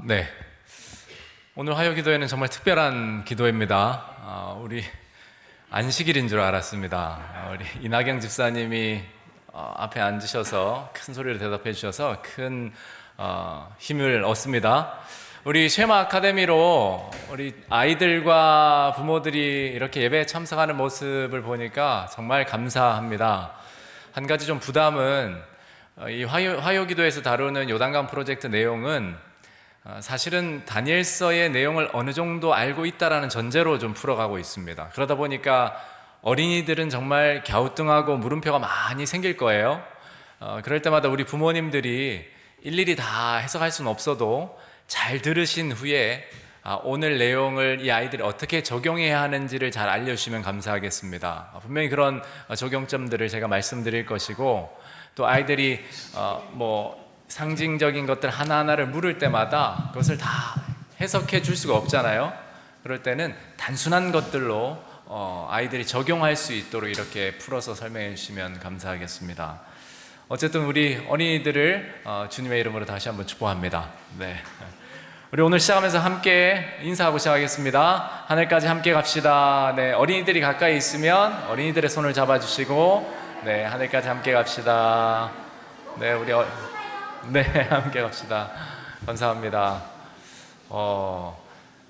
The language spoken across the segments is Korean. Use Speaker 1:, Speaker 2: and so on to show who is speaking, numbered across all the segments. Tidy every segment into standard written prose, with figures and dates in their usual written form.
Speaker 1: 네. 오늘 화요 기도회는 정말 특별한 기도회입니다. 우리 안식일인 줄 알았습니다. 우리 이나경 집사님이 앞에 앉으셔서 큰 소리로 대답해 주셔서 큰 힘을 얻습니다. 우리 쉐마 아카데미로 우리 아이들과 부모들이 이렇게 예배에 참석하는 모습을 보니까 정말 감사합니다. 한 가지 좀 부담은 이 화요 기도에서 다루는 요단강 프로젝트 내용은 사실은 다니엘서의 내용을 어느 정도 알고 있다라는 전제로 좀 풀어가고 있습니다. 그러다 보니까 어린이들은 정말 갸우뚱하고 물음표가 많이 생길 거예요. 그럴 때마다 우리 부모님들이 일일이 다 해석할 수는 없어도 잘 들으신 후에 오늘 내용을 이 아이들이 어떻게 적용해야 하는지를 잘 알려주시면 감사하겠습니다. 분명히 그런 적용점들을 제가 말씀드릴 것이고, 또 아이들이 상징적인 것들 하나하나를 물을 때마다 그것을 다 해석해 줄 수가 없잖아요. 그럴 때는 단순한 것들로 아이들이 적용할 수 있도록 이렇게 풀어서 설명해 주시면 감사하겠습니다. 어쨌든 우리 어린이들을 주님의 이름으로 다시 한번 축복합니다. 네. 우리 오늘 시작하면서 함께 인사하고 시작하겠습니다. 하늘까지 함께 갑시다. 네, 어린이들이 가까이 있으면 어린이들의 손을 잡아주시고, 네, 하늘까지 함께 갑시다. 네, 네, 함께 갑시다. 감사합니다.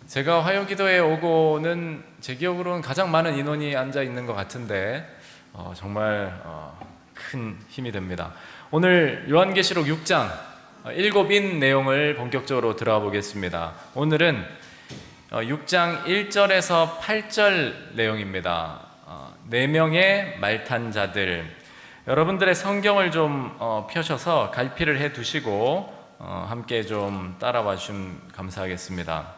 Speaker 1: 제가 화요기도에 오고는 제 기억으로는 가장 많은 인원이 앉아 있는 것 같은데 정말 큰 힘이 됩니다. 오늘 요한계시록 6장 7인 내용을 본격적으로 들어가 보겠습니다. 오늘은 6장 1절에서 8절 내용입니다. 4명의 말탄 자들. 여러분들의 성경을 좀 펴셔서 갈피를 해 두시고 함께 좀 따라와 주시면 감사하겠습니다.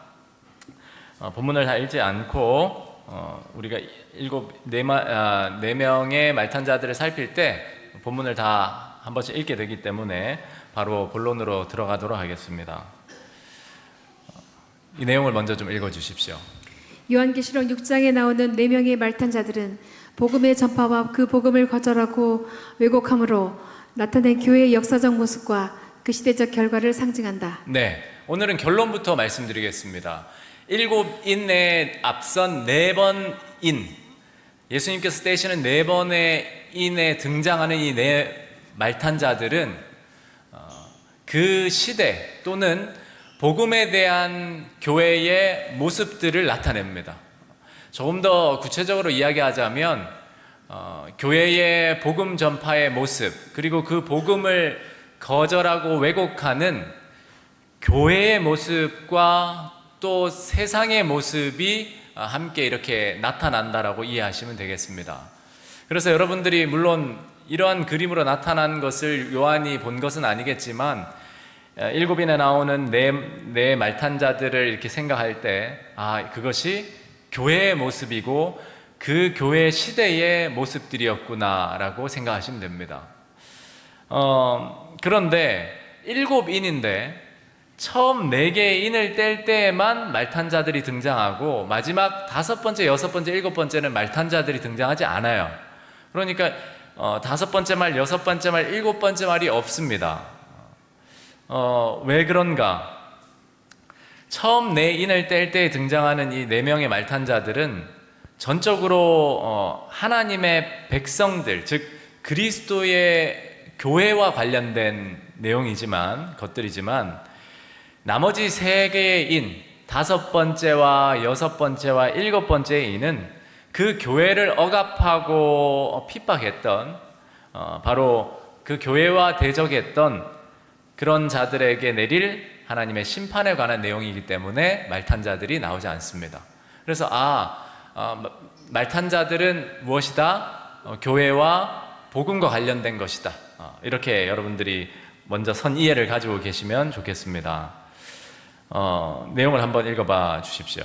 Speaker 1: 본문을 다 읽지 않고 우리가 4명의 말탄 자들을 살필 때 본문을 다 한 번씩 읽게 되기 때문에 바로 본론으로 들어가도록 하겠습니다. 이 내용을 먼저 좀 읽어 주십시오.
Speaker 2: 요한계시록 6장에 나오는 4명의 말탄 자들은 복음의 전파와 그 복음을 거절하고 왜곡함으로 나타낸 교회의 역사적 모습과 그 시대적 결과를 상징한다.
Speaker 1: 네, 오늘은 결론부터 말씀드리겠습니다. 7인에 앞선 4번 인, 예수님께서 떼시는 4번의 인에 등장하는 이 4 말탄 자들은 그 시대 또는 복음에 대한 교회의 모습들을 나타냅니다. 조금 더 구체적으로 이야기하자면 교회의 복음 전파의 모습, 그리고 그 복음을 거절하고 왜곡하는 교회의 모습과 또 세상의 모습이 함께 이렇게 나타난다라고 이해하시면 되겠습니다. 그래서 여러분들이 물론 이러한 그림으로 나타난 것을 요한이 본 것은 아니겠지만 7인에 나오는 네 말탄 자들을 이렇게 생각할 때 그것이 교회의 모습이고 그 교회 시대의 모습들이었구나라고 생각하시면 됩니다. 그런데 7인인데 처음 4개의 인을 뗄 때에만 말탄 자들이 등장하고 마지막 5번째, 6번째, 7번째는 말탄 자들이 등장하지 않아요. 그러니까 5번째 말, 6번째 말, 7번째 말이 없습니다. 왜 그런가? 처음 4인을 뗄 때 등장하는 이 4명의 말탄 자들은 전적으로 하나님의 백성들, 즉 그리스도의 교회와 관련된 것들이지만 나머지 3개의 인, 5번째와 6번째와 7번째의 인은 그 교회를 억압하고 핍박했던 바로 그 교회와 대적했던 그런 자들에게 내릴 하나님의 심판에 관한 내용이기 때문에 말탄 자들이 나오지 않습니다. 그래서 말탄 자들은 무엇이다? 교회와 복음과 관련된 것이다. 이렇게 여러분들이 먼저 선이해를 가지고 계시면 좋겠습니다. 내용을 한번 읽어봐 주십시오.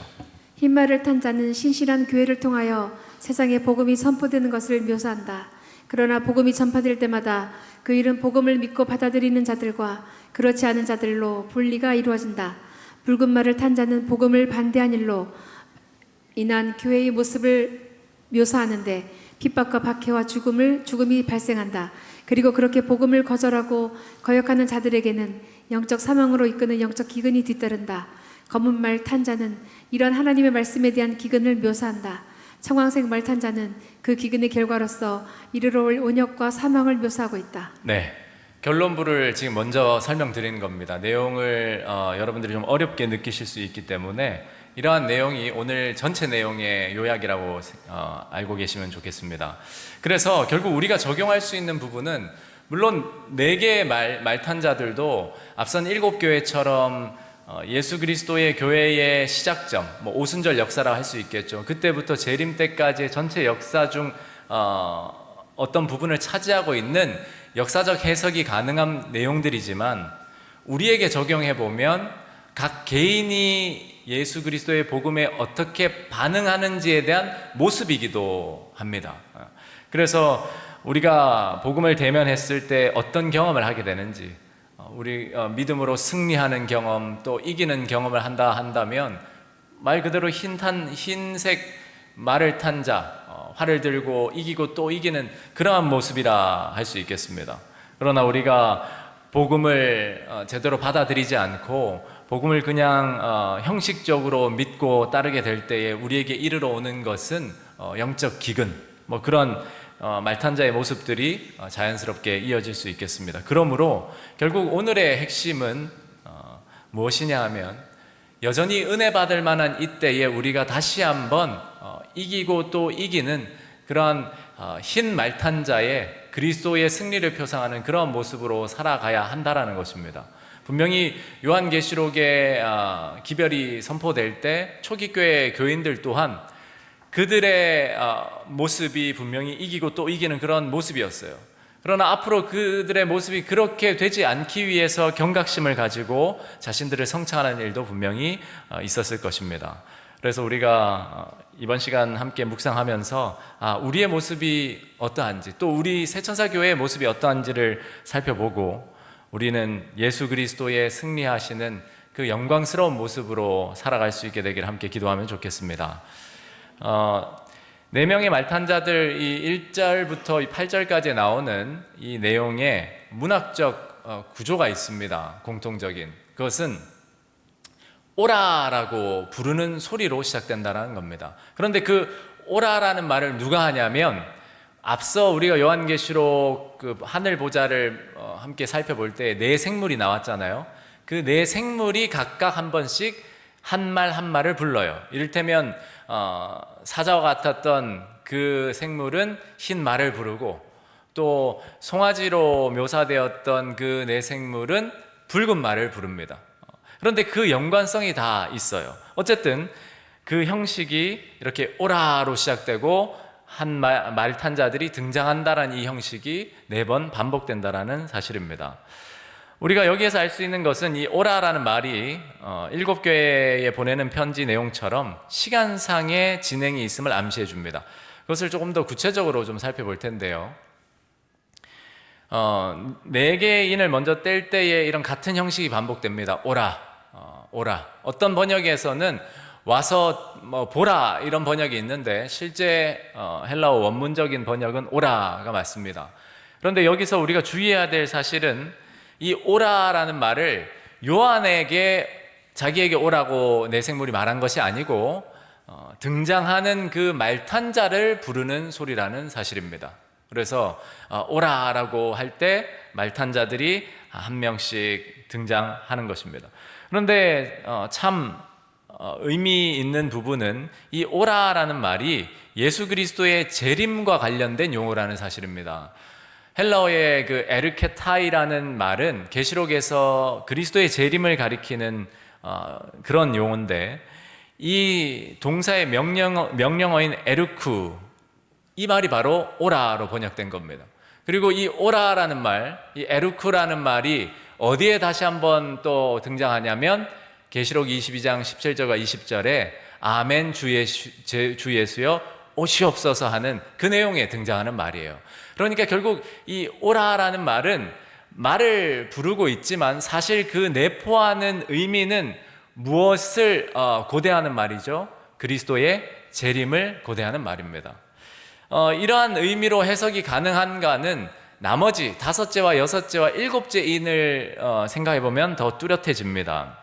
Speaker 2: 흰말을 탄 자는 신실한 교회를 통하여 세상에 복음이 선포되는 것을 묘사한다. 그러나 복음이 전파될 때마다 그 일은 복음을 믿고 받아들이는 자들과 그렇지 않은 자들로 분리가 이루어진다. 붉은 말을 탄 자는 복음을 반대한 일로 인한 교회의 모습을 묘사하는데 핍박과 박해와 죽음이 발생한다. 그리고 그렇게 복음을 거절하고 거역하는 자들에게는 영적 사망으로 이끄는 영적 기근이 뒤따른다. 검은 말 탄 자는 이런 하나님의 말씀에 대한 기근을 묘사한다. 청황색 말 탄 자는 그 기근의 결과로서 이르러 올 온역과 사망을 묘사하고 있다.
Speaker 1: 네, 결론부를 지금 먼저 설명드리는 겁니다. 내용을 여러분들이 좀 어렵게 느끼실 수 있기 때문에 이러한 내용이 오늘 전체 내용의 요약이라고 알고 계시면 좋겠습니다. 그래서 결국 우리가 적용할 수 있는 부분은 물론 4개의 말탄 자들도 앞선 7교회처럼 예수 그리스도의 교회의 시작점, 오순절 역사라 할 수 있겠죠. 그때부터 재림 때까지의 전체 역사 중 어떤 부분을 차지하고 있는 역사적 해석이 가능한 내용들이지만 우리에게 적용해 보면 각 개인이 예수 그리스도의 복음에 어떻게 반응하는지에 대한 모습이기도 합니다. 그래서 우리가 복음을 대면했을 때 어떤 경험을 하게 되는지, 우리 믿음으로 승리하는 경험, 또 이기는 경험을 한다면 말 그대로 흰색 말을 탄 자, 활을 들고 이기고 또 이기는 그러한 모습이라 할 수 있겠습니다. 그러나 우리가 복음을 제대로 받아들이지 않고 복음을 그냥 형식적으로 믿고 따르게 될 때에 우리에게 이르러 오는 것은 영적 기근, 그런 말탄자의 모습들이 자연스럽게 이어질 수 있겠습니다. 그러므로 결국 오늘의 핵심은 무엇이냐 하면 여전히 은혜 받을 만한 이때에 우리가 다시 한번 이기고 또 이기는 그러한 흰 말탄자의 그리스도의 승리를 표상하는 그런 모습으로 살아가야 한다라는 것입니다. 분명히 요한계시록에 기별이 선포될 때 초기 교회 교인들 또한 그들의 모습이 분명히 이기고 또 이기는 그런 모습이었어요. 그러나 앞으로 그들의 모습이 그렇게 되지 않기 위해서 경각심을 가지고 자신들을 성찰하는 일도 분명히 있었을 것입니다. 그래서 우리가 이번 시간 함께 묵상하면서 우리의 모습이 어떠한지, 또 우리 새천사교회의 모습이 어떠한지를 살펴보고 우리는 예수 그리스도의 승리하시는 그 영광스러운 모습으로 살아갈 수 있게 되기를 함께 기도하면 좋겠습니다. 4명의 말탄자들 이 1절부터 8절까지 나오는 이 내용에 문학적 구조가 있습니다. 공통적인 그것은 오라라고 부르는 소리로 시작된다는 겁니다. 그런데 그 오라라는 말을 누가 하냐면 앞서 우리가 요한계시록 그 하늘 보좌를 함께 살펴볼 때 4생물이 나왔잖아요. 그 4생물이 각각 한 번씩 한 말 한 말을 불러요. 이를테면 사자와 같았던 그 생물은 흰 말을 부르고, 또 송아지로 묘사되었던 그 4생물은 붉은 말을 부릅니다. 그런데 그 연관성이 다 있어요. 어쨌든 그 형식이 이렇게 오라로 시작되고 한 말탄 자들이 등장한다라는 이 형식이 4번 반복된다라는 사실입니다. 우리가 여기에서 알 수 있는 것은 이 오라라는 말이 7교회에 보내는 편지 내용처럼 시간상의 진행이 있음을 암시해 줍니다. 그것을 조금 더 구체적으로 좀 살펴볼 텐데요. 4개의 인을 먼저 뗄 때에 이런 같은 형식이 반복됩니다. 오라, 오라. 어떤 번역에서는 와서 보라 이런 번역이 있는데 실제 헬라어 원문적인 번역은 오라가 맞습니다. 그런데 여기서 우리가 주의해야 될 사실은 이 오라라는 말을 요한에게 자기에게 오라고 4생물이 말한 것이 아니고 등장하는 그 말탄자를 부르는 소리라는 사실입니다. 그래서 오라라고 할 때 말탄자들이 한 명씩 등장하는 것입니다. 그런데 참 의미 있는 부분은 이 오라라는 말이 예수 그리스도의 재림과 관련된 용어라는 사실입니다. 헬라어의 그 에르케타이라는 말은 계시록에서 그리스도의 재림을 가리키는 그런 용어인데, 이 동사의 명령어인 에르쿠, 이 말이 바로 오라로 번역된 겁니다. 그리고 이 오라라는 말, 이 에르쿠라는 말이 어디에 다시 한번 또 등장하냐면 계시록 22장 17절과 20절에 아멘 주 예수여 오시옵소서 하는 그 내용에 등장하는 말이에요. 그러니까 결국 이 오라라는 말은 말을 부르고 있지만 사실 그 내포하는 의미는 무엇을 고대하는 말이죠? 그리스도의 재림을 고대하는 말입니다. 이러한 의미로 해석이 가능한가는 나머지 다섯째와 여섯째와 일곱째 인을 생각해 보면 더 뚜렷해집니다.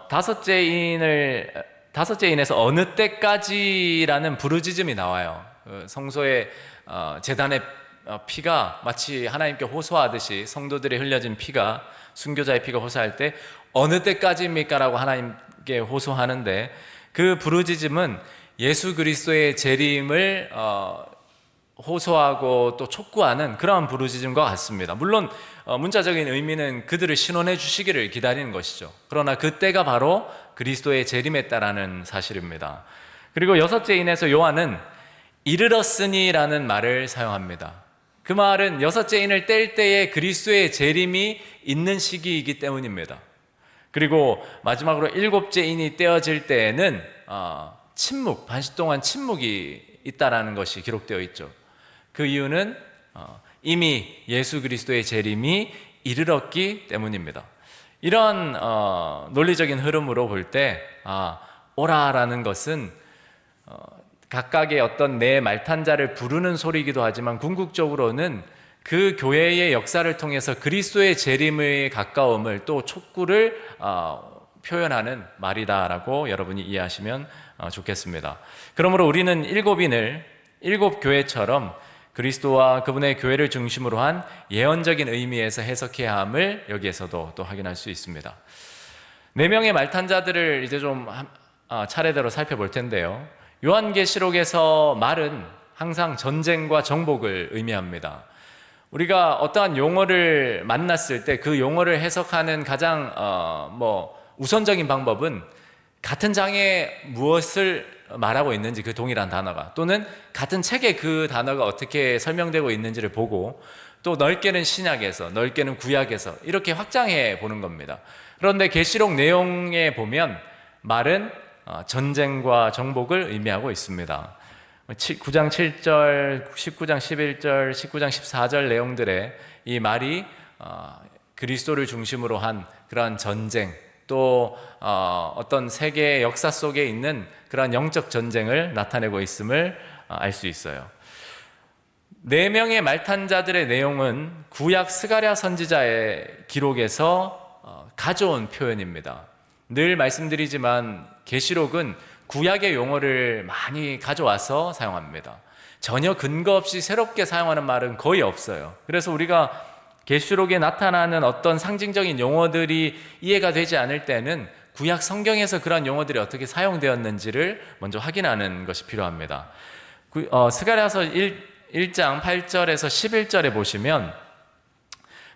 Speaker 1: 다섯째 인에서 어느 때까지라는 부르짖음이 나와요. 성소의 제단의 피가 마치 하나님께 호소하듯이 성도들이 흘려진 피가, 순교자의 피가 호소할 때 어느 때까지입니까? 라고 하나님께 호소하는데, 그 부르짖음은 예수 그리스도의 재림을 호소하고 또 촉구하는 그러한 부르짖음과 같습니다. 물론 문자적인 의미는 그들을 신원해 주시기를 기다리는 것이죠. 그러나 그때가 바로 그리스도의 재림했다라는 사실입니다. 그리고 여섯째 인에서 요한은 이르렀으니라는 말을 사용합니다. 그 말은 여섯째 인을 뗄 때에 그리스도의 재림이 있는 시기이기 때문입니다. 그리고 마지막으로 일곱째 인이 떼어질 때에는 침묵, 반시 동안 침묵이 있다라는 것이 기록되어 있죠. 그 이유는 이미 예수 그리스도의 재림이 이르렀기 때문입니다. 이런 논리적인 흐름으로 볼 때 오라라는 것은 각각의 어떤 내 말탄자를 부르는 소리이기도 하지만 궁극적으로는 그 교회의 역사를 통해서 그리스도의 재림의 가까움을 또 촉구를 표현하는 말이다라고 여러분이 이해하시면 좋겠습니다. 그러므로 우리는 일곱인을 일곱 교회처럼 그리스도와 그분의 교회를 중심으로 한 예언적인 의미에서 해석해야 함을 여기에서도 또 확인할 수 있습니다. 4명의 말탄자들을 이제 좀 차례대로 살펴볼 텐데요. 요한계시록에서 말은 항상 전쟁과 정복을 의미합니다. 우리가 어떠한 용어를 만났을 때 그 용어를 해석하는 가장 우선적인 방법은 같은 장에 무엇을 말하고 있는지, 그 동일한 단어가, 또는 같은 책에 그 단어가 어떻게 설명되고 있는지를 보고, 또 넓게는 신약에서, 넓게는 구약에서 이렇게 확장해 보는 겁니다. 그런데 계시록 내용에 보면 말은 전쟁과 정복을 의미하고 있습니다. 9장 7절, 19장 11절, 19장 14절 내용들의 이 말이 그리스도를 중심으로 한 그러한 전쟁, 또 어떤 세계의 역사 속에 있는 그러한 영적 전쟁을 나타내고 있음을 알 수 있어요. 4명의 말탄자들의 내용은 구약 스가랴 선지자의 기록에서 가져온 표현입니다. 늘 말씀드리지만 계시록은 구약의 용어를 많이 가져와서 사용합니다. 전혀 근거 없이 새롭게 사용하는 말은 거의 없어요. 그래서 우리가 계시록에 나타나는 어떤 상징적인 용어들이 이해가 되지 않을 때는 구약 성경에서 그런 용어들이 어떻게 사용되었는지를 먼저 확인하는 것이 필요합니다. 스가랴서 1장 8절에서 11절에 보시면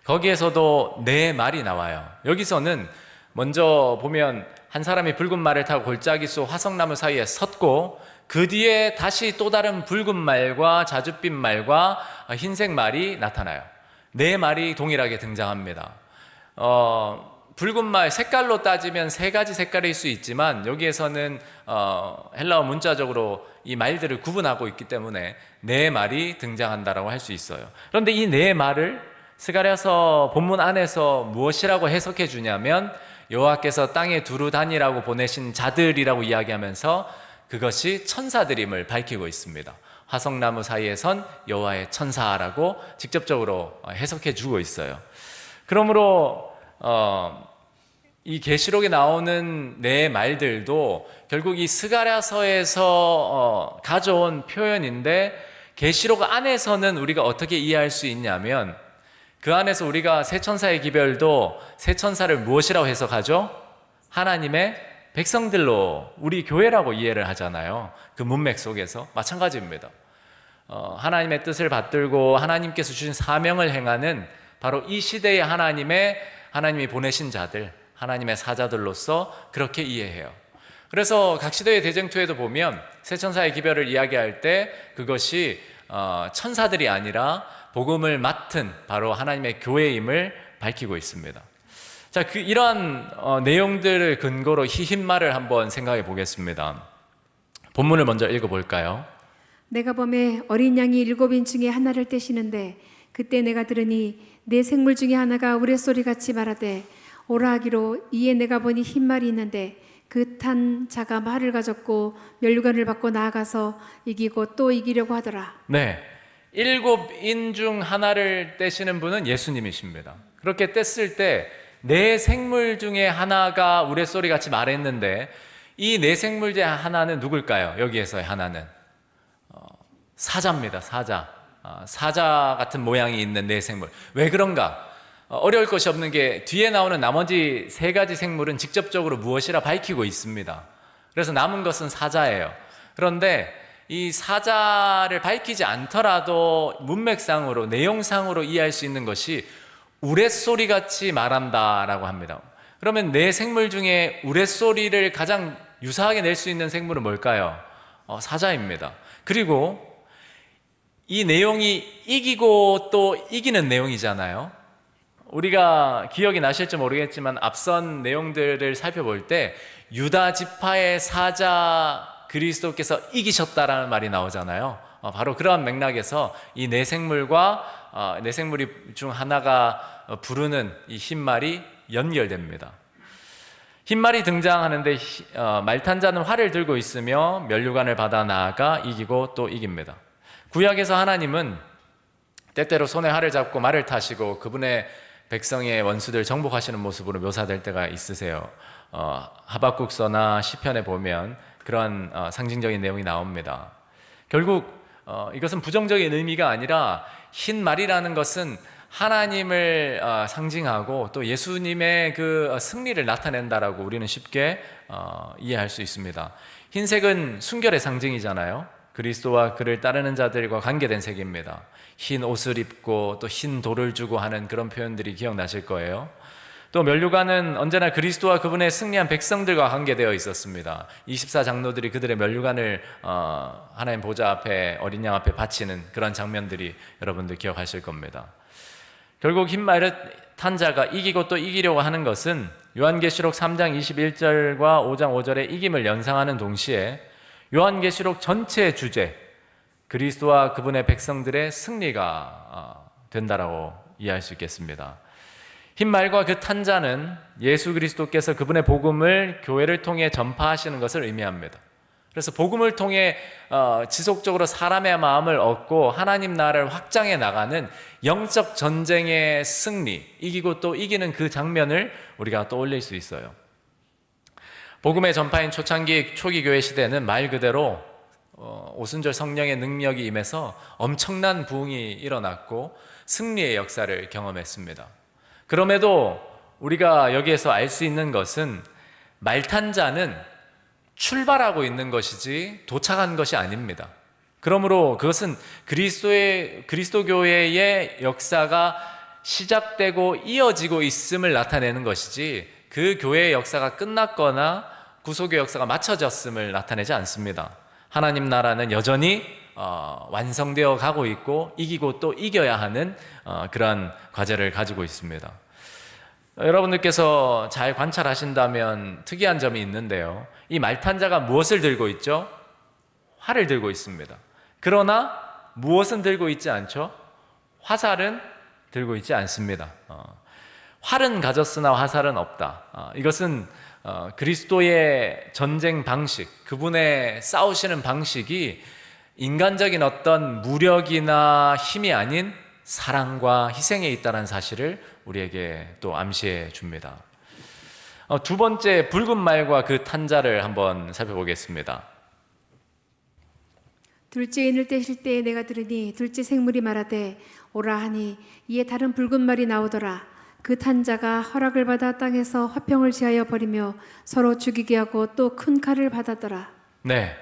Speaker 1: 거기에서도 네 말이 나와요. 여기서는 먼저 보면 한 사람이 붉은 말을 타고 골짜기 속 화석나무 사이에 섰고, 그 뒤에 다시 또 다른 붉은 말과 자줏빛 말과 흰색 말이 나타나요. 네 말이 동일하게 등장합니다. 붉은 말, 색깔로 따지면 3가지 색깔일 수 있지만 여기에서는 헬라어 문자적으로 이 말들을 구분하고 있기 때문에 네 말이 등장한다라고 할 수 있어요. 그런데 이 네 말을 스가랴서 본문 안에서 무엇이라고 해석해 주냐면, 여호와께서 땅에 두루 다니라고 보내신 자들이라고 이야기하면서 그것이 천사들임을 밝히고 있습니다. 화석나무 사이에 선 여호와의 천사라고 직접적으로 해석해 주고 있어요. 그러므로 이 계시록에 나오는 네 말들도 결국 이 스가랴서에서 가져온 표현인데, 계시록 안에서는 우리가 어떻게 이해할 수 있냐면, 그 안에서 우리가 세 천사의 기별도 세 천사를 무엇이라고 해석하죠? 하나님의 백성들로, 우리 교회라고 이해를 하잖아요. 그 문맥 속에서 마찬가지입니다. 하나님의 뜻을 받들고 하나님께서 주신 사명을 행하는 바로 이 시대의 하나님이 보내신 자들, 하나님의 사자들로서 그렇게 이해해요. 그래서 각 시대의 대쟁투에도 보면 세 천사의 기별을 이야기할 때 그것이 천사들이 아니라 복음을 맡은 바로 하나님의 교회임을 밝히고 있습니다. 자, 이러한 내용들을 근거로 흰말을 한번 생각해 보겠습니다. 본문을 먼저 읽어볼까요?
Speaker 2: 내가 범에 어린 양이 7인 중에 하나를 떼시는데, 그때 내가 들으니 내 생물 중에 하나가 우레소리같이 말하되 오라 하기로, 이에 내가 보니 흰말이 있는데 그 탄 자가 말을 가졌고 면류관을 받고 나아가서 이기고 또 이기려고 하더라.
Speaker 1: 네, 7인 중 하나를 떼시는 분은 예수님이십니다. 그렇게 뗐을 때 네 생물 중에 하나가 우레소리 같이 말했는데 이 네 생물 중에 하나는 누굴까요? 여기에서의 하나는 사자입니다. 사자. 사자 같은 모양이 있는 네 생물. 왜 그런가? 어려울 것이 없는 게 뒤에 나오는 나머지 세 가지 생물은 직접적으로 무엇이라 밝히고 있습니다. 그래서 남은 것은 사자예요. 그런데 이 사자를 밝히지 않더라도 문맥상으로, 내용상으로 이해할 수 있는 것이 우레소리 같이 말한다라고 합니다. 그러면 네 생물 중에 우레소리를 가장 유사하게 낼 수 있는 생물은 뭘까요? 사자입니다. 그리고 이 내용이 이기고 또 이기는 내용이잖아요. 우리가 기억이 나실지 모르겠지만 앞선 내용들을 살펴볼 때 유다 지파의 사자 그리스도께서 이기셨다라는 말이 나오잖아요. 바로 그러한 맥락에서 이 네 생물과 네 생물이 중 하나가 부르는 이 흰말이 연결됩니다. 흰말이 등장하는데 말탄자는 활을 들고 있으며 면류관을 받아 나아가 이기고 또 이깁니다. 구약에서 하나님은 때때로 손에 활을 잡고 말을 타시고 그분의 백성의 원수들 정복하시는 모습으로 묘사될 때가 있으세요. 하박국서나 시편에 보면 그런 상징적인 내용이 나옵니다. 결국 이것은 부정적인 의미가 아니라 흰 말이라는 것은 하나님을 상징하고 또 예수님의 그 승리를 나타낸다라고 우리는 쉽게 이해할 수 있습니다. 흰색은 순결의 상징이잖아요. 그리스도와 그를 따르는 자들과 관계된 색입니다. 흰 옷을 입고 또 흰 돌을 주고 하는 그런 표현들이 기억나실 거예요. 또 면류관은 언제나 그리스도와 그분의 승리한 백성들과 관계되어 있었습니다. 24장로들이 그들의 면류관을 하나님 보좌 앞에 어린 양 앞에 바치는 그런 장면들이 여러분들 기억하실 겁니다. 결국 흰말을 탄 자가 이기고 또 이기려고 하는 것은 요한계시록 3장 21절과 5장 5절의 이김을 연상하는 동시에 요한계시록 전체의 주제, 그리스도와 그분의 백성들의 승리가 된다라고 이해할 수 있겠습니다. 흰말과 그 탄자는 예수 그리스도께서 그분의 복음을 교회를 통해 전파하시는 것을 의미합니다. 그래서 복음을 통해 지속적으로 사람의 마음을 얻고 하나님 나라를 확장해 나가는 영적 전쟁의 승리, 이기고 또 이기는 그 장면을 우리가 떠올릴 수 있어요. 복음의 전파인 초창기 초기 교회 시대는 말 그대로 오순절 성령의 능력이 임해서 엄청난 부흥이 일어났고 승리의 역사를 경험했습니다. 그럼에도 우리가 여기에서 알 수 있는 것은 말탄 자는 출발하고 있는 것이지 도착한 것이 아닙니다. 그러므로 그것은 그리스도 교회의 역사가 시작되고 이어지고 있음을 나타내는 것이지 그 교회의 역사가 끝났거나 구속의 역사가 마쳐졌음을 나타내지 않습니다. 하나님 나라는 여전히 완성되어 가고 있고 이기고 또 이겨야 하는 그러한 과제를 가지고 있습니다. 여러분들께서 잘 관찰하신다면 특이한 점이 있는데요. 이 말탄자가 무엇을 들고 있죠? 활을 들고 있습니다. 그러나 무엇은 들고 있지 않죠? 화살은 들고 있지 않습니다. 활은 가졌으나 화살은 없다. 이것은 그리스도의 전쟁 방식, 그분의 싸우시는 방식이 인간적인 어떤 무력이나 힘이 아닌 사랑과 희생에 있다는 사실을 우리에게 또 암시해 줍니다. 두 번째, 붉은 말과 그 탄자를 한번 살펴보겠습니다.
Speaker 2: 둘째 인을 떼실 때에 내가 들으니 둘째 생물이 말하되 오라 하니 이에 다른 붉은 말이 나오더라. 그 탄자가 허락을 받아 땅에서 화평을 지하여 버리며 서로 죽이게 하고 또 큰 칼을 받았더라.
Speaker 1: 네.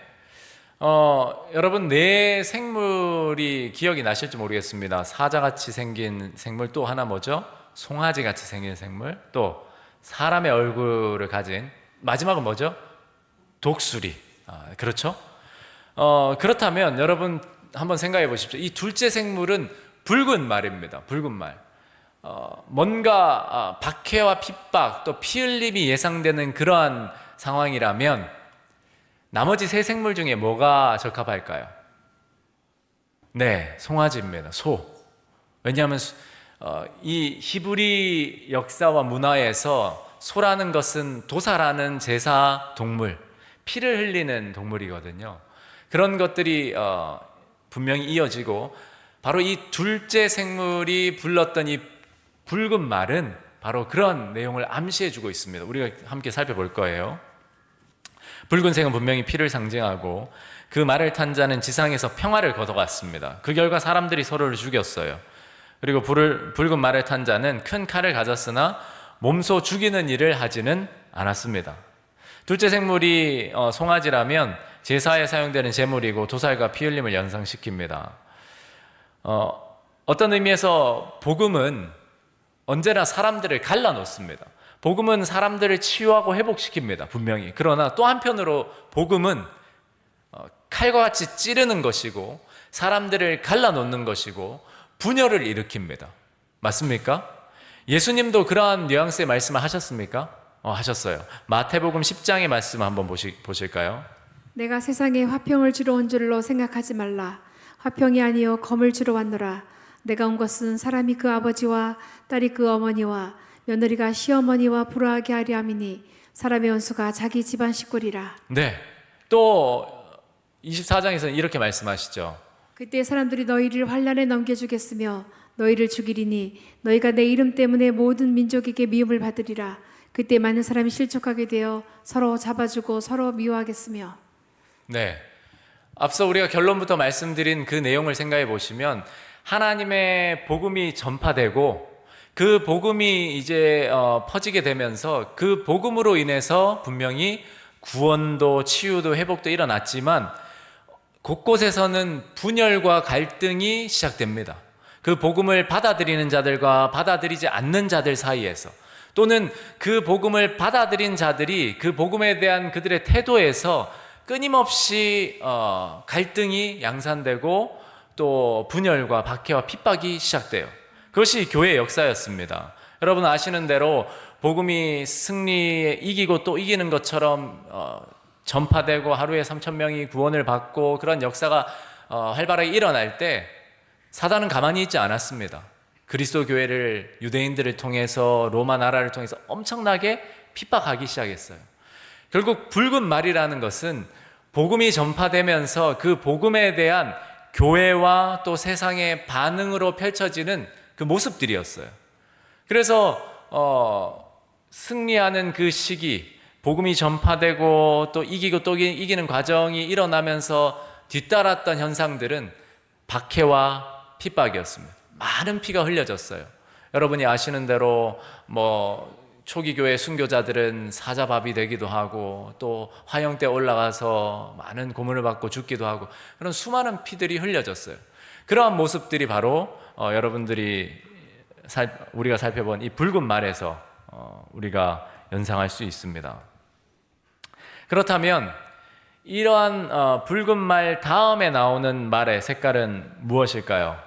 Speaker 1: 여러분 네 생물이 기억이 나실지 모르겠습니다. 사자같이 생긴 생물, 또 하나 뭐죠? 송아지같이 생긴 생물, 또 사람의 얼굴을 가진, 마지막은 뭐죠? 독수리. 그렇죠? 그렇다면 여러분 한번 생각해 보십시오. 이 둘째 생물은 붉은 말입니다. 붉은 말. 뭔가 박해와 핍박 또 피 흘림이 예상되는 그러한 상황이라면 나머지 세 생물 중에 뭐가 적합할까요? 네, 송아지입니다. 소. 왜냐하면 이 히브리 역사와 문화에서 소라는 것은 도사라는 제사 동물, 피를 흘리는 동물이거든요. 그런 것들이 분명히 이어지고 바로 이 둘째 생물이 불렀던 이 붉은 말은 바로 그런 내용을 암시해주고 있습니다. 우리가 함께 살펴볼 거예요. 붉은색은 분명히 피를 상징하고 그 말을 탄 자는 지상에서 평화를 거둬갔습니다. 그 결과 사람들이 서로를 죽였어요. 그리고 붉은 말을 탄 자는 큰 칼을 가졌으나 몸소 죽이는 일을 하지는 않았습니다. 둘째 생물이 송아지라면 제사에 사용되는 제물이고 도살과 피 흘림을 연상시킵니다. 어떤 의미에서 복음은 언제나 사람들을 갈라놓습니다. 복음은 사람들을 치유하고 회복시킵니다. 분명히. 그러나 또 한편으로 복음은 칼과 같이 찌르는 것이고 사람들을 갈라놓는 것이고 분열을 일으킵니다. 맞습니까? 예수님도 그러한 뉘앙스의 말씀을 하셨습니까? 하셨어요. 마태복음 10장의 말씀 한번 보실까요?
Speaker 2: 내가 세상에 화평을 주러 온 줄로 생각하지 말라. 화평이 아니요 검을 주러 왔노라. 내가 온 것은 사람이 그 아버지와 딸이 그 어머니와 며느리가 시어머니와 불화하게 하려 함이니 사람의 원수가 자기 집안 식구리라.
Speaker 1: 네. 또 24장에서는 이렇게 말씀하시죠.
Speaker 2: 그때 사람들이 너희를 환난에 넘겨주겠으며 너희를 죽이리니 너희가 내 이름 때문에 모든 민족에게 미움을 받으리라. 그때 많은 사람이 실족하게 되어 서로 잡아주고 서로 미워하겠으며.
Speaker 1: 네. 앞서 우리가 결론부터 말씀드린 그 내용을 생각해 보시면 하나님의 복음이 전파되고 그 복음이 이제 퍼지게 되면서 그 복음으로 인해서 분명히 구원도 치유도 회복도 일어났지만 곳곳에서는 분열과 갈등이 시작됩니다. 그 복음을 받아들이는 자들과 받아들이지 않는 자들 사이에서 또는 그 복음을 받아들인 자들이 그 복음에 대한 그들의 태도에서 끊임없이 갈등이 양산되고 또 분열과 박해와 핍박이 시작돼요. 그것이 교회의 역사였습니다. 여러분 아시는 대로 복음이 승리에 이기고 또 이기는 것처럼 전파되고 하루에 3,000명이 구원을 받고 그런 역사가 활발하게 일어날 때 사단은 가만히 있지 않았습니다. 그리스도 교회를 유대인들을 통해서 로마 나라를 통해서 엄청나게 핍박하기 시작했어요. 결국 붉은 말이라는 것은 복음이 전파되면서 그 복음에 대한 교회와 또 세상의 반응으로 펼쳐지는 그 모습들이었어요. 그래서 승리하는 그 시기, 복음이 전파되고 또 이기고 또 이기는 과정이 일어나면서 뒤따랐던 현상들은 박해와 핍박이었습니다. 많은 피가 흘려졌어요. 여러분이 아시는 대로 초기 교회 순교자들은 사자밥이 되기도 하고 또 화형대 올라가서 많은 고문을 받고 죽기도 하고 그런 수많은 피들이 흘려졌어요. 그러한 모습들이 바로 우리가 살펴본 이 붉은 말에서 우리가 연상할 수 있습니다. 그렇다면 이러한 붉은 말 다음에 나오는 말의 색깔은 무엇일까요?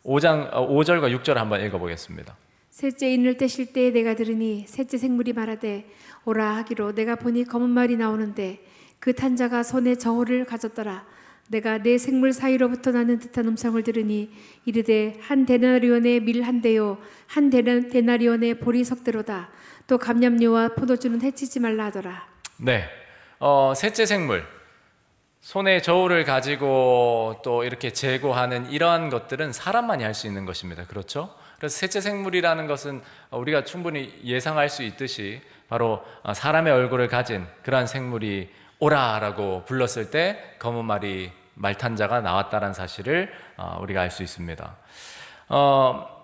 Speaker 1: 5절과 6절 한번 읽어보겠습니다.
Speaker 2: 셋째 인을 떼실 때에 내가 들으니 셋째 생물이 말하되 오라 하기로 내가 보니 검은 말이 나오는데 그 탄 자가 손에 저울을 가졌더라. 내가 네 생물 사이로부터 나는 듯한 음성을 들으니 이르되 한 데나리온의 밀 한 대요 한 데나리온의 보리 석대로다. 또 감람류와 포도주는 해치지 말라 하더라.
Speaker 1: 네, 셋째 생물 손에 저울을 가지고 또 이렇게 제고하는 이러한 것들은 사람만이 할 수 있는 것입니다. 그렇죠? 그래서 셋째 생물이라는 것은 우리가 충분히 예상할 수 있듯이 바로 사람의 얼굴을 가진 그러한 생물이 오라라고 불렀을 때 검은 말이 말탄자가 나왔다는 사실을 우리가 알 수 있습니다.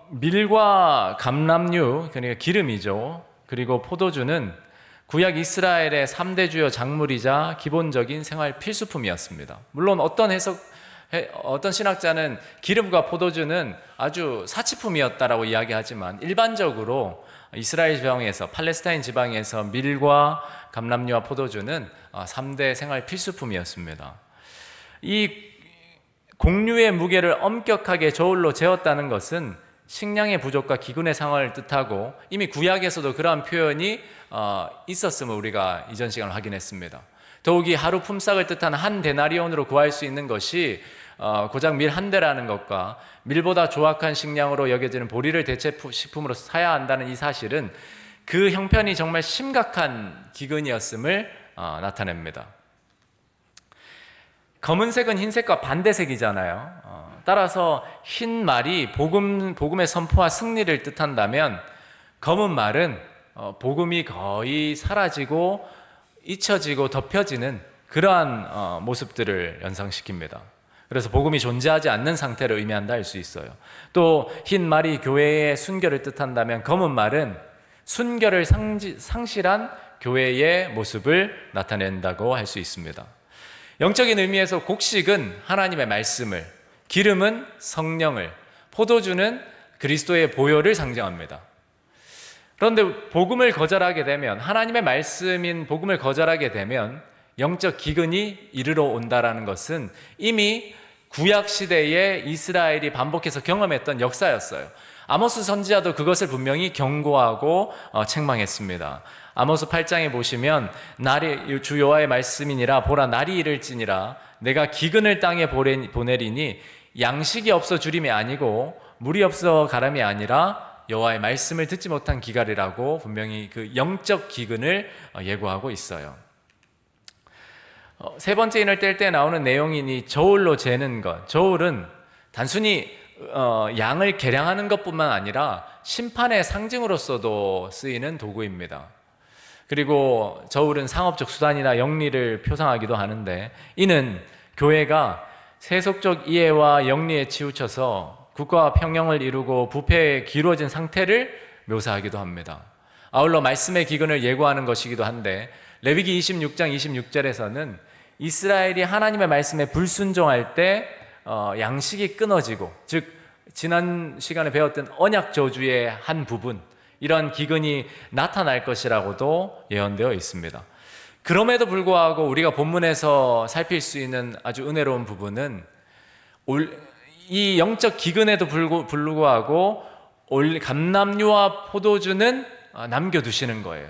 Speaker 1: 밀과 감람류, 그러니까 기름이죠. 그리고 포도주는 구약 이스라엘의 3대 주요 작물이자 기본적인 생활 필수품이었습니다. 물론 어떤 신학자는 기름과 포도주는 아주 사치품이었다라고 이야기하지만 일반적으로 이스라엘 지방에서 팔레스타인 지방에서 밀과 감람류와 포도주는 3대 생활 필수품이었습니다. 이 곡류의 무게를 엄격하게 저울로 재었다는 것은 식량의 부족과 기근의 상황을 뜻하고 이미 구약에서도 그러한 표현이 있었음을 우리가 이전 시간에 확인했습니다. 더욱이 하루 품삯을 뜻하는 한 데나리온으로 구할 수 있는 것이 고작 밀 한 대라는 것과 밀보다 조악한 식량으로 여겨지는 보리를 대체 식품으로 사야 한다는 이 사실은 그 형편이 정말 심각한 기근이었음을 나타냅니다. 검은색은 흰색과 반대색이잖아요. 따라서 흰 말이 복음의 선포와 승리를 뜻한다면 검은 말은 복음이 거의 사라지고 잊혀지고 덮여지는 그러한 모습들을 연상시킵니다. 그래서 복음이 존재하지 않는 상태를 의미한다 할 수 있어요. 또 흰 말이 교회의 순결을 뜻한다면 검은 말은 순결을 상실한 교회의 모습을 나타낸다고 할 수 있습니다. 영적인 의미에서 곡식은 하나님의 말씀을, 기름은 성령을, 포도주는 그리스도의 보혈을 상징합니다. 그런데 복음을 거절하게 되면, 하나님의 말씀인 복음을 거절하게 되면 영적 기근이 이르러 온다라는 것은 이미 구약 시대에 이스라엘이 반복해서 경험했던 역사였어요. 아모스 선지자도 그것을 분명히 경고하고 책망했습니다. 아모스 8장에 보시면 날이 주 여호와의 말씀이니라 보라 날이 이를지니라 내가 기근을 땅에 보내리니 양식이 없어 주림이 아니고 물이 없어 가람이 아니라 여호와의 말씀을 듣지 못한 기갈이라고 분명히 그 영적 기근을 예고하고 있어요. 세 번째 인을 뗄 때 나오는 내용이니 저울로 재는 것. 저울은 단순히 양을 계량하는 것뿐만 아니라 심판의 상징으로서도 쓰이는 도구입니다. 그리고 저울은 상업적 수단이나 영리를 표상하기도 하는데 이는 교회가 세속적 이해와 영리에 치우쳐서 국가와 평형을 이루고 부패에 기울어진 상태를 묘사하기도 합니다. 아울러 말씀의 기근을 예고하는 것이기도 한데 레위기 26장 26절에서는 이스라엘이 하나님의 말씀에 불순종할 때 양식이 끊어지고, 즉 지난 시간에 배웠던 언약 저주의 한 부분, 이런 기근이 나타날 것이라고도 예언되어 있습니다. 그럼에도 불구하고 우리가 본문에서 살필 수 있는 아주 은혜로운 부분은 이 영적 기근에도 불구하고 감람유와 포도주는 남겨두시는 거예요.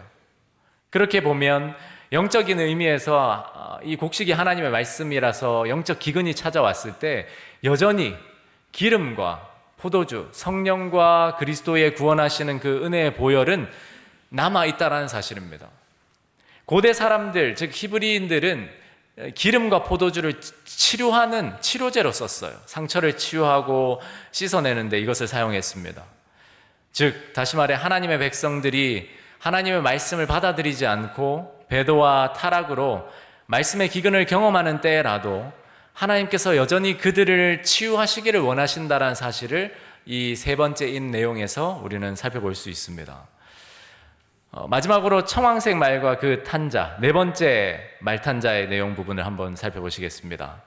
Speaker 1: 그렇게 보면 영적인 의미에서 이 곡식이 하나님의 말씀이라서 영적 기근이 찾아왔을 때 여전히 기름과 포도주, 성령과 그리스도의 구원하시는 그 은혜의 보혈은 남아있다라는 사실입니다. 고대 사람들, 즉 히브리인들은 기름과 포도주를 치료하는 치료제로 썼어요. 상처를 치유하고 씻어내는데 이것을 사용했습니다. 즉 다시 말해 하나님의 백성들이 하나님의 말씀을 받아들이지 않고 배도와 타락으로 말씀의 기근을 경험하는 때라도 하나님께서 여전히 그들을 치유하시기를 원하신다는 사실을 이 세 번째인 내용에서 우리는 살펴볼 수 있습니다. 마지막으로 청황색 말과 그 탄자, 네 번째 말탄자의 내용 부분을 한번 살펴보시겠습니다.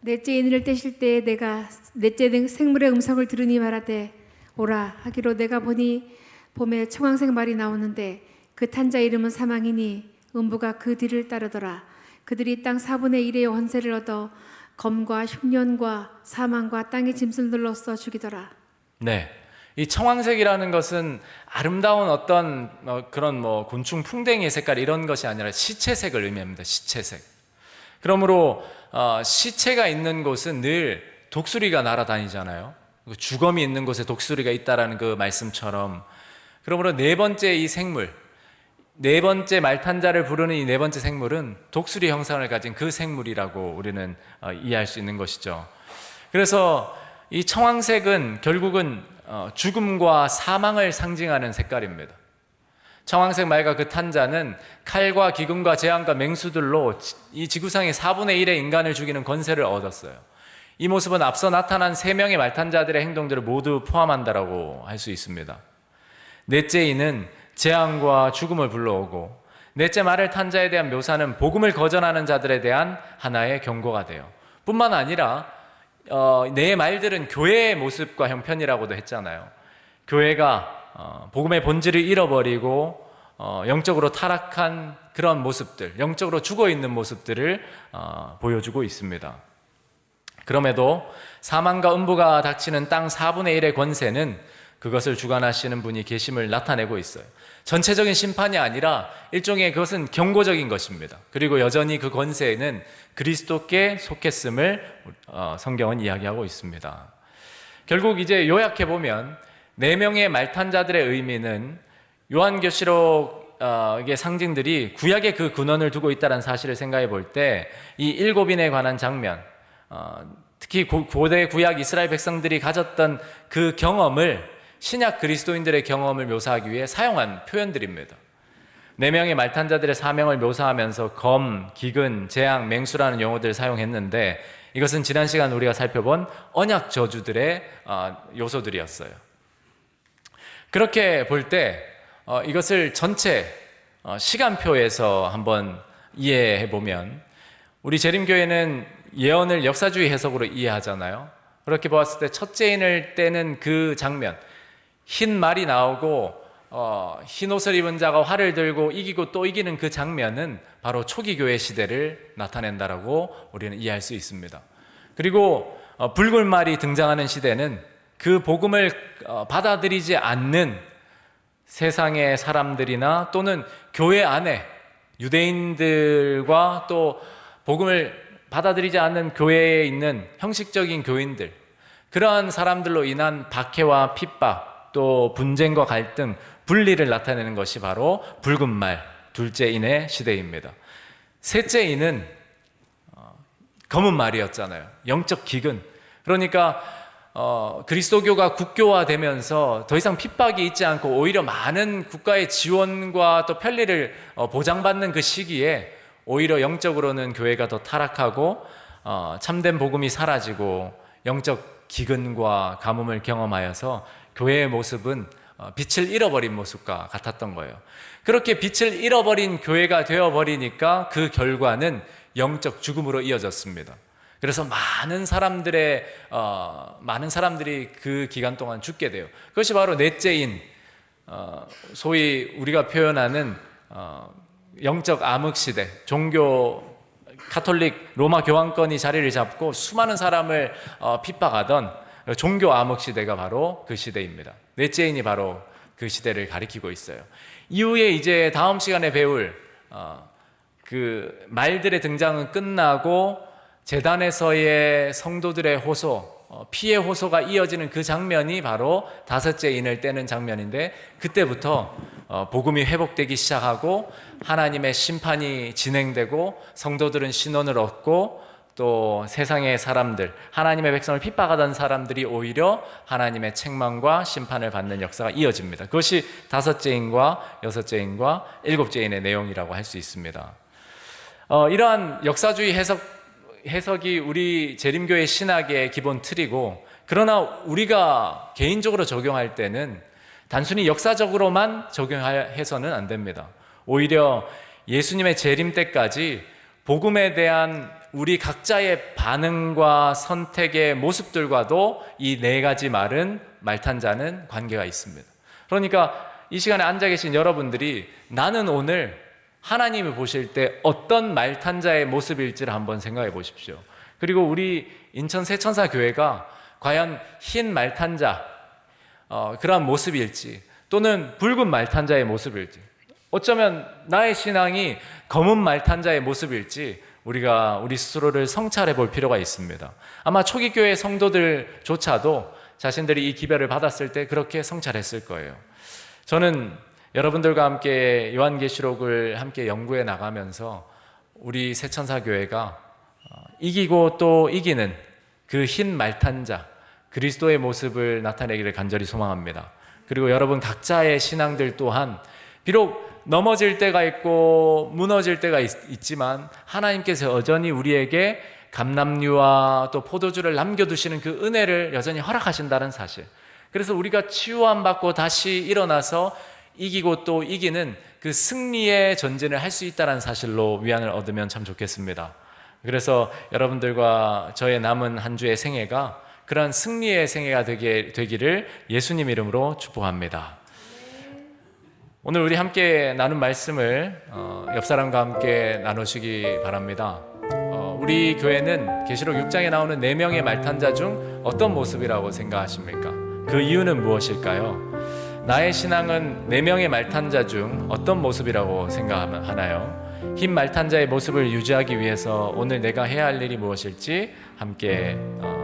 Speaker 2: 넷째 인을 떼실 때에 내가 넷째 생물의 음성을 들으니 말하되 오라 하기로 내가 보니 봄에 청황색 말이 나오는데 그 탄자 이름은 사망이니 음부가 그 뒤를 따르더라. 그들이 땅 4분의 1의 원세를 얻어 검과 흉년과 사망과 땅의 짐승들로써 죽이더라.
Speaker 1: 네, 이 청황색이라는 것은 아름다운 어떤 그런 곤충 풍뎅이의 색깔 이런 것이 아니라 시체색을 의미합니다. 시체색. 그러므로 시체가 있는 곳은 늘 독수리가 날아다니잖아요. 주검이 있는 곳에 독수리가 있다라는 그 말씀처럼, 그러므로 네 번째 이 생물, 네 번째 말탄자를 부르는 이 네 번째 생물은 독수리 형상을 가진 그 생물이라고 우리는 이해할 수 있는 것이죠. 그래서 이 청황색은 결국은 죽음과 사망을 상징하는 색깔입니다. 청황색 말과 그 탄자는 칼과 기근과 재앙과 맹수들로 이 지구상의 4분의 1의 인간을 죽이는 권세를 얻었어요. 이 모습은 앞서 나타난 3명의 말탄자들의 행동들을 모두 포함한다라고 할 수 있습니다. 넷째 이는 재앙과 죽음을 불러오고, 넷째 말을 탄자에 대한 묘사는 복음을 거절하는 자들에 대한 하나의 경고가 돼요. 뿐만 아니라 네 말들은 교회의 모습과 형편이라고도 했잖아요. 교회가 복음의 본질을 잃어버리고 영적으로 타락한 그런 모습들, 영적으로 죽어있는 모습들을 보여주고 있습니다. 그럼에도 사망과 음부가 닥치는 땅 4분의 1의 권세는 그것을 주관하시는 분이 계심을 나타내고 있어요. 전체적인 심판이 아니라 일종의 그것은 경고적인 것입니다. 그리고 여전히 그 권세에는 그리스도께 속했음을 성경은 이야기하고 있습니다. 결국 이제 요약해보면 4명의 말탄자들의 의미는 요한계시록의 상징들이 구약의 그 근원을 두고 있다는 사실을 생각해 볼 때 이 7인에 관한 장면, 특히 고대 구약 이스라엘 백성들이 가졌던 그 경험을 신약 그리스도인들의 경험을 묘사하기 위해 사용한 표현들입니다. 4명의 말탄자들의 사명을 묘사하면서 검, 기근, 재앙, 맹수라는 용어들을 사용했는데 이것은 지난 시간 우리가 살펴본 언약 저주들의 요소들이었어요. 그렇게 볼 때 이것을 전체 시간표에서 한번 이해해 보면 우리 재림교회는 예언을 역사주의 해석으로 이해하잖아요. 그렇게 보았을 때 첫째인을 떼는 그 장면, 흰 말이 나오고 흰 옷을 입은 자가 활을 들고 이기고 또 이기는 그 장면은 바로 초기 교회 시대를 나타낸다라고 우리는 이해할 수 있습니다. 그리고 붉은 말이 등장하는 시대는 그 복음을 받아들이지 않는 세상의 사람들이나 또는 교회 안에 유대인들과 또 복음을 받아들이지 않는 교회에 있는 형식적인 교인들, 그러한 사람들로 인한 박해와 핍박, 또 분쟁과 갈등, 분리를 나타내는 것이 바로 붉은 말, 둘째인의 시대입니다. 셋째인은 검은 말이었잖아요. 영적 기근. 그러니까 그리스도교가 국교화되면서 더 이상 핍박이 있지 않고 오히려 많은 국가의 지원과 또 편리를 보장받는 그 시기에 오히려 영적으로는 교회가 더 타락하고 참된 복음이 사라지고 영적 기근과 가뭄을 경험하여서 교회의 모습은 빛을 잃어버린 모습과 같았던 거예요. 그렇게 빛을 잃어버린 교회가 되어버리니까 그 결과는 영적 죽음으로 이어졌습니다. 그래서 많은 사람들이 그 기간 동안 죽게 돼요. 그것이 바로 넷째인 소위 우리가 표현하는 영적 암흑 시대, 종교 가톨릭 로마 교황권이 자리를 잡고 수많은 사람을 핍박하던 종교 암흑 시대가 바로 그 시대입니다. 넷째인이 바로 그 시대를 가리키고 있어요. 이후에 이제 다음 시간에 배울 그 말들의 등장은 끝나고 제단에서의 성도들의 호소, 피의 호소가 이어지는 그 장면이 바로 다섯째 인을 떼는 장면인데 그때부터 복음이 회복되기 시작하고 하나님의 심판이 진행되고 성도들은 신원을 얻고 또 세상의 사람들, 하나님의 백성을 핍박하던 사람들이 오히려 하나님의 책망과 심판을 받는 역사가 이어집니다. 그것이 다섯째인과 여섯째인과 일곱째인의 내용이라고 할 수 있습니다. 이러한 역사주의 해석이 우리 재림교회 신학의 기본 틀이고, 그러나 우리가 개인적으로 적용할 때는 단순히 역사적으로만 적용해서는 안 됩니다. 오히려 예수님의 재림 때까지 복음에 대한 우리 각자의 반응과 선택의 모습들과도 이 네 가지 말탄자는 관계가 있습니다. 그러니까 이 시간에 앉아 계신 여러분들이 나는 오늘 하나님이 보실 때 어떤 말탄자의 모습일지를 한번 생각해 보십시오. 그리고 우리 인천 새천사 교회가 과연 흰 말탄자 그러한 모습일지 또는 붉은 말탄자의 모습일지, 어쩌면 나의 신앙이 검은 말탄자의 모습일지 우리 스스로를 성찰해 볼 필요가 있습니다. 아마 초기 교회 성도들조차도 자신들이 이 기별을 받았을 때 그렇게 성찰했을 거예요. 저는 여러분들과 함께 요한계시록을 함께 연구해 나가면서 우리 새천사 교회가 이기고 또 이기는 그 흰 말탄자 그리스도의 모습을 나타내기를 간절히 소망합니다. 그리고 여러분 각자의 신앙들 또한 비록 넘어질 때가 있고 무너질 때가 있지만 하나님께서 여전히 우리에게 감람류와 또 포도주를 남겨두시는 그 은혜를 여전히 허락하신다는 사실, 그래서 우리가 치유함 받고 다시 일어나서 이기고 또 이기는 그 승리의 전진을 할 수 있다는 사실로 위안을 얻으면 참 좋겠습니다. 그래서 여러분들과 저의 남은 한 주의 생애가 그러한 승리의 생애가 되기를 예수님 이름으로 축복합니다. 오늘 우리 함께 나눈 말씀을 옆 사람과 함께 나누시기 바랍니다. 우리 교회는 계시록 6장에 나오는 4명의 말탄자 중 어떤 모습이라고 생각하십니까? 그 이유는 무엇일까요? 나의 신앙은 4명의 말탄자 중 어떤 모습이라고 생각하나요? 흰 말탄자의 모습을 유지하기 위해서 오늘 내가 해야 할 일이 무엇일지 함께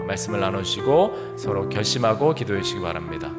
Speaker 1: 말씀을 나누시고 서로 결심하고 기도해 주시기 바랍니다.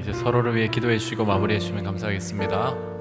Speaker 1: 이제 서로를 위해 기도해 주시고 마무리해 주시면 감사하겠습니다.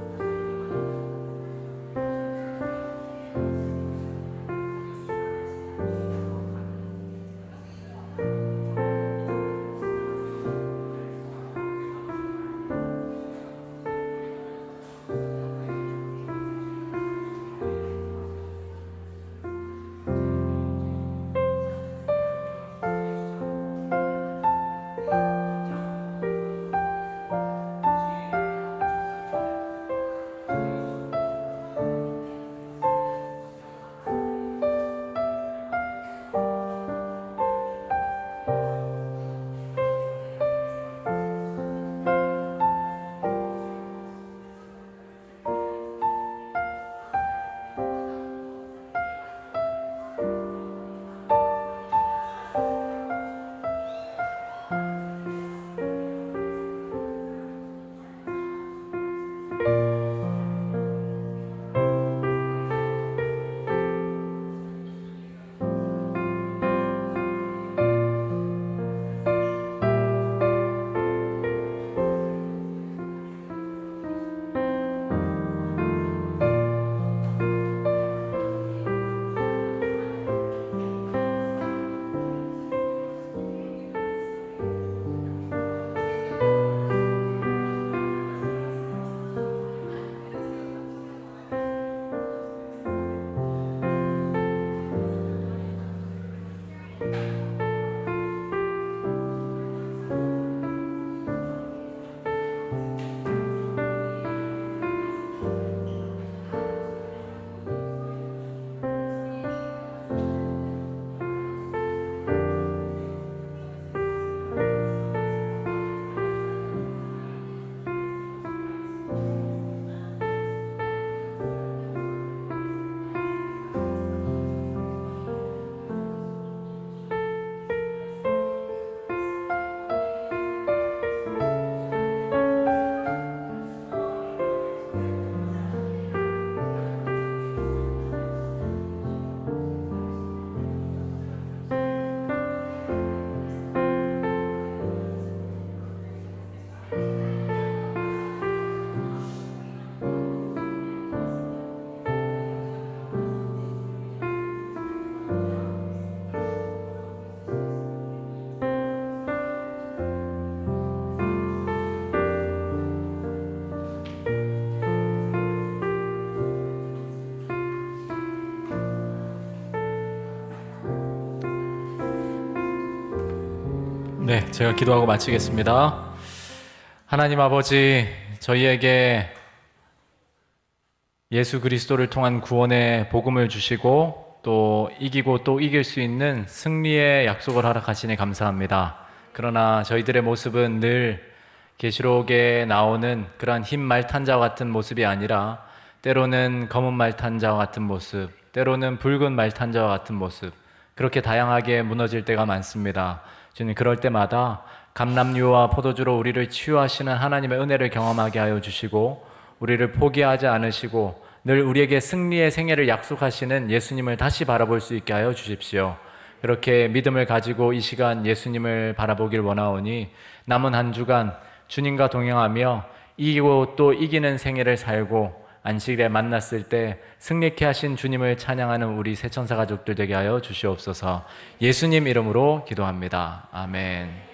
Speaker 1: 네, 제가 기도하고 마치겠습니다. 하나님 아버지, 저희에게 예수 그리스도를 통한 구원의 복음을 주시고 또 이기고 또 이길 수 있는 승리의 약속을 허락하시니 감사합니다. 그러나 저희들의 모습은 늘 계시록에 나오는 그러한 흰 말탄자와 같은 모습이 아니라 때로는 검은 말탄자와 같은 모습, 때로는 붉은 말탄자와 같은 모습, 그렇게 다양하게 무너질 때가 많습니다. 주님, 그럴 때마다 감람유와 포도주로 우리를 치유하시는 하나님의 은혜를 경험하게 하여 주시고 우리를 포기하지 않으시고 늘 우리에게 승리의 생애를 약속하시는 예수님을 다시 바라볼 수 있게 하여 주십시오. 그렇게 믿음을 가지고 이 시간 예수님을 바라보길 원하오니 남은 한 주간 주님과 동행하며 이기고 또 이기는 생애를 살고 안식일에 만났을 때 승리케 하신 주님을 찬양하는 우리 새천사 가족들 되게 하여 주시옵소서. 예수님 이름으로 기도합니다. 아멘.